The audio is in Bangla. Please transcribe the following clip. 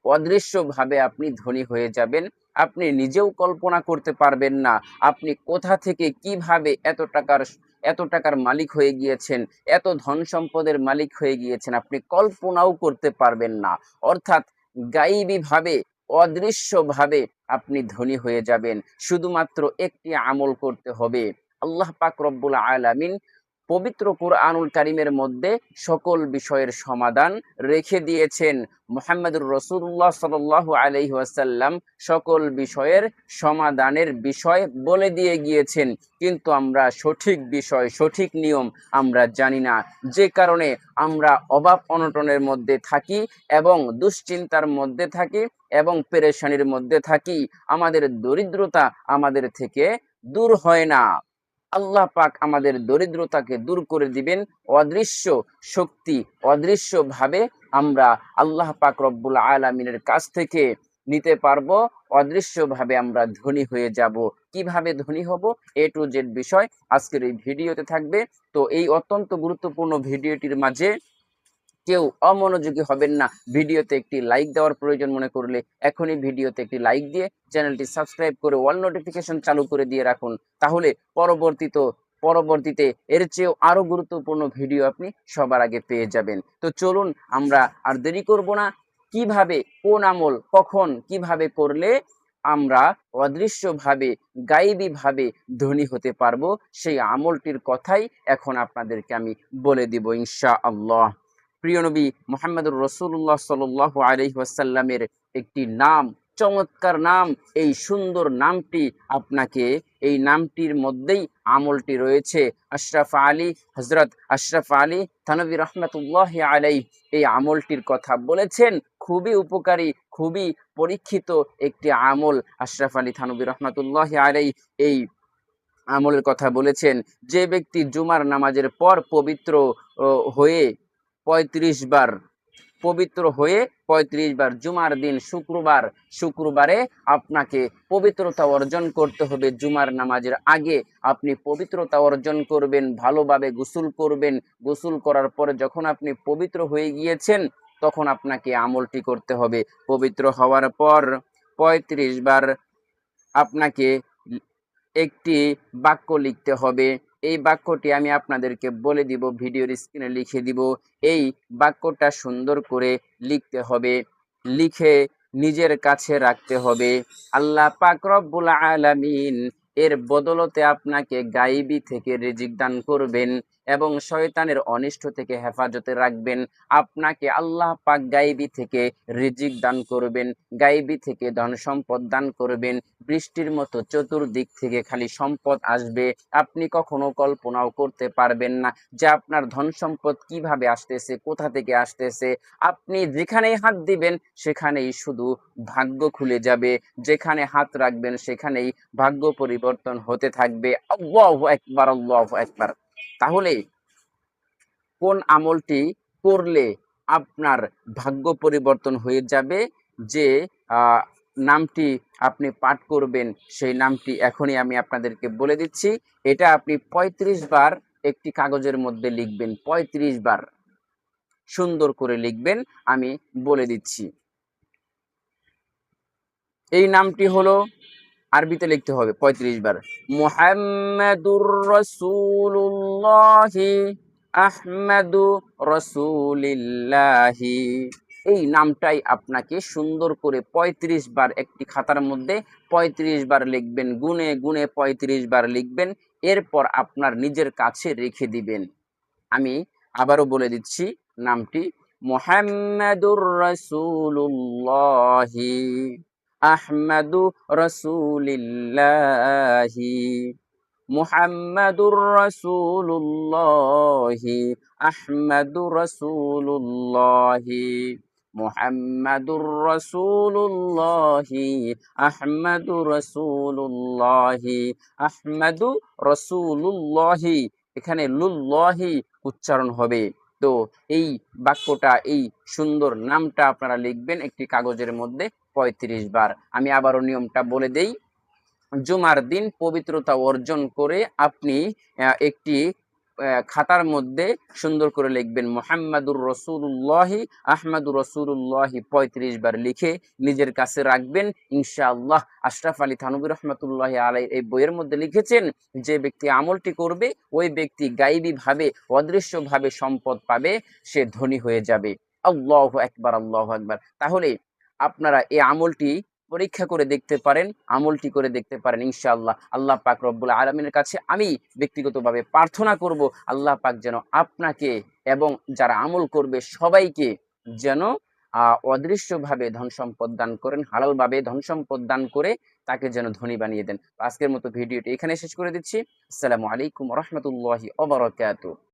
অদৃশ্যভাবে আপনি ধনী হয়ে যাবেন। আপনি নিজেও কল্পনা করতে পারবেন না আপনি কোথা থেকে কিভাবে এত টাকার মালিক হয়ে গিয়েছেন, এত ধন সম্পদের মালিক হয়ে গিয়েছেন, আপনি কল্পনাও করতে পারবেন না। অর্থাৎ গায়েবী ভাবে, অদৃশ্য ভাবে আপনি ধনী হয়ে যাবেন। শুধুমাত্র একটি আমল করতে হবে। আল্লাহ পাক রব্বুল আলামিন পবিত্র কুরআনুল কারীমের মধ্যে সকল বিষয়ের সমাধান রেখে দিয়েছেন। মুহাম্মদুর রাসূলুল্লাহ সাল্লাল্লাহু আলাইহি ওয়াসাল্লাম সকল বিষয়ের সমাধানের বিষয় বলে দিয়ে গিয়েছেন, কিন্তু আমরা সঠিক বিষয়, সঠিক নিয়ম আমরা জানি না। যে কারণে আমরা অভাব অনটনের মধ্যে থাকি এবং দুশ্চিন্তার মধ্যে থাকি এবং পেরেশানির মধ্যে থাকি। আমাদের দরিদ্রতা আমাদের থেকে দূর হয় না। আল্লাহ পাক আমাদের দরিদ্রতাকে দূর করে দিবেন। অদৃশ্য শক্তি, অদৃশ্য ভাবে আমরা আল্লাহ পাক রব্বুল আলামিনের কাছ থেকে নিতে পারবো। অদৃশ্য ভাবে আমরা ধনী হয়ে যাব। কিভাবে ধনী হব, এ টু জেড বিষয় আজকের এই ভিডিওতে থাকবে। তো এই অত্যন্ত গুরুত্বপূর্ণ ভিডিওটির মাঝে কেউ অমনোযোগী হবেন না। ভিডিওতে একটি লাইক দেওয়ার প্রয়োজন মনে করলে এখনই ভিডিওতে একটি লাইক দিয়ে চ্যানেলটি সাবস্ক্রাইব করে অল নোটিফিকেশন চালু করে দিয়ে রাখুন। তাহলে পরবর্তীতে এর চেয়েও আরো গুরুত্বপূর্ণ ভিডিও আপনি সবার আগে পেয়ে যাবেন। তো চলুন আমরা আর দেরি করব না। কিভাবে, কোন আমল, কখন, কিভাবে করলে আমরা অদৃশ্যভাবে, গায়েবীভাবে ধনী হতে পারবো, সেই আমলটির কথাই এখন আপনাদেরকে আমি বলে দিব ইনশাআল্লাহ। প্রিয় নবী মুহাম্মদুর রাসূলুল্লাহ সাল্লাল্লাহু আলাইহি ওয়াসাল্লামের একটি নাম, চমৎকার নাম। এই সুন্দর নামটি আপনাকে, এই নামটির মধ্যেই আমলটি রয়েছে। হযরত আশরাফ আলী থানভী রাহমাতুল্লাহি আলাইহি এই আমলটির কথা বলেছেন। খুবই উপকারী, খুবই পরীক্ষিত একটি আমল। আশরাফ আলী থানভী রাহমাতুল্লাহি আলাইহি এই আমলের কথা বলেছেন। যে ব্যক্তি জুমার নামাজের পর হয়ে ৩৫ বার, পবিত্র হয়ে ৩৫ বার, জুমার দিন শুক্রবারে আপনাকে পবিত্রতা অর্জন করতে হবে। জুমার নামাজের আগে আপনি পবিত্রতা অর্জন করবেন, ভালোভাবে গোসল করবেন। গোসল করার পরে যখন আপনি পবিত্র হয়ে গিয়েছেন, তখন আপনাকে আমলটি করতে হবে। পবিত্র হওয়ার পর ৩৫ বার আপনাকে একটি বাক্য লিখতে হবে। এই বাক্যটি আমি আপনাদেরকে বলে দিব, ভিডিওর স্ক্রিনে লিখে দিব। এই বাক্যটা সুন্দর করে লিখতে হবে, লিখে নিজের কাছে রাখতে হবে। আল্লাহ পাক রব্বুল আলামিন এর বদলতে আপনাকে গায়েবী থেকে রিজিক দান করবেন এবং শয়তানের অনিষ্ট থেকে হেফাজতে রাখবেন। আপনাকে আল্লাহ পাক গায়েবী থেকে রিজিক দান করবেন, গায়েবী থেকে ধন সম্পদ দান করবেন। বৃষ্টির মতো চতুর্দিক থেকে খালি সম্পদ আসবে। আপনি কখনো কল্পনাও করতে পারবেন না যে আপনার ধন সম্পদ কিভাবে আসতেছে, কোথা থেকে আসতেছে। আপনি যেখানেই হাত দিবেন সেখানেই শুধু ভাগ্য খুলে যাবে। যেখানে হাত রাখবেন সেখানেই ভাগ্য পরিবর্তন হতে থাকবে। আল্লাহু আকবার, আল্লাহু আকবার। তাহলে কোন আমলটি করলে আপনার ভাগ্য পরিবর্তন হয়ে যাবে, যে নামটি আপনি পাঠ করবেন, সেই নামটি এখনই আমি আপনাদেরকে বলে দিচ্ছি। এটা আপনি ৩৫ বার একটি কাগজের মধ্যে লিখবেন। ৩৫ বার সুন্দর করে লিখবেন, আমি বলে দিচ্ছি। এই নামটি হলো, আরবিতে লিখতে হবে ৩৫ বার, মুহাম্মাদুর রাসূলুল্লাহি আহমাদু রাসূলিল্লাহি। এই নামটাই আপনাকে সুন্দর করে ৩৫ বার একটি খাতার মধ্যে ৩৫ বার লিখবেন, গুনে গুনে ৩৫ বার লিখবেন। এরপর আপনার নিজের কাছে রেখে দিবেন। আমি আবারও বলে দিচ্ছি নামটি, মুহাম্মাদুর রাসূলুল্লাহি আহমাদু রাসূলিল্লাহি, মুহাম্মাদুর রাসূলুল্লাহি আহমাদু রাসূলুল্লাহি, মুহাম্মাদুর রাসূলুল্লাহি আহমাদু রাসূলুল্লাহি, আহমাদু রাসূলুল্লাহি। এখানে লুল্লাহি উচ্চারণ হবে। তো এই বাক্যটা, এই সুন্দর নামটা আপনারা লিখবেন একটি কাগজের মধ্যে ৩৫ বার। আমি আবারও নিয়মটা বলে দেই। জুমার দিন পবিত্রতা অর্জন করে আপনি একটি খাতার মধ্যে সুন্দর করে লিখবেন মুহাম্মাদুর রাসূলুল্লাহি আহমাদুর রাসূলুল্লাহি 35 বার লিখে নিজের কাছে রাখবেন ইনশাআল্লাহ। আশরাফ আলী থানভী রহমাতুল্লাহি আলাইহি এই বইয়ের মধ্যে লিখেছেন, যে ব্যক্তি আমলটি করবে ওই ব্যক্তি গায়বী ভাবে অদৃশ্য ভাবে সম্পদ পাবে, সে ধনী হয়ে যাবে। আল্লাহু আকবার, আল্লাহু আকবার। তাহলে আপনারা এই আমলটি পরীক্ষা করে দেখতে পারেন, আমলটি করে দেখতে পারেন ইনশাআল্লাহ। আল্লাহ পাক রব্বুল আলামিনের কাছে আমি ব্যক্তিগতভাবে প্রার্থনা করব, আল্লাহ পাক যেন আপনাকে এবং যারা আমল করবে সবাইকে যেন অদৃশ্যভাবে ধন সম্পদ দান করেন, হালালভাবে ধন সম্পদ দান করে তাকে যেন ধনী বানিয়ে দেন। আজকের মতো ভিডিওটি এখানে শেষ করে দিচ্ছি। আসসালামু আলাইকুম ওয়া রাহমাতুল্লাহি ওয়া বারাকাতুহু।